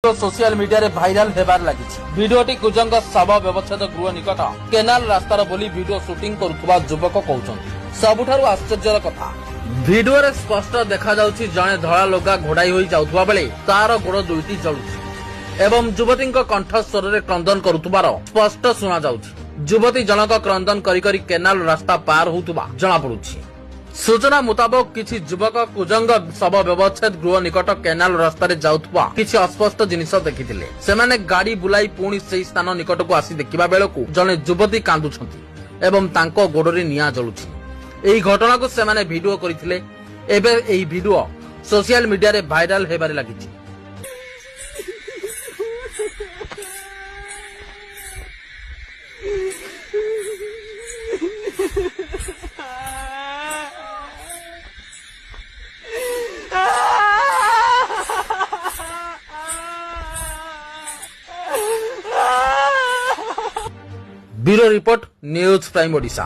Social media रे viral हेबार लगी भिडियोटी कुजंग शव व्यवच्छेद गृह निकट केनाल रास्तार बोली भिडियो शूटिंग करुवा युवक कहउछन्ति। सबुठारु आश्चर्यर कथा भिडियो रे स्पष्ट देखा जाउछि जणे धळा लोगा घोड़ाई होई जाउथुवा बेले तार गोड़ दुईटी जळुछि एवं युवतीଙ୍କ कंठ स्वर रे क्रंदन करुथुबार स्पष्ट सुना जाउछि। युवती जनक क्रंदन करी करी केनाल रास्ता पार होउथुबा जणा पडुछि। सूचना मुताबक किछि युवक कुजंग शव व्यवच्छेद गृह निकट केनाल रास्ता रे जाउथुबा किछि अस्पष्ट जिनिस देखिथिले। सेमाने गाड़ी बुलाई पुणी सेही स्थान निकट को आसी देखिबा बेलकु जने युवती कांदुछन्ति एवं तांको गोडरे निया जळुछि। एही घटना को सेमाने वीडियो करिथिले। एबे एही वीडियो सोशल मीडिया रे भाइराल हेबारे लागिछि। Bureau report news prime Odisha.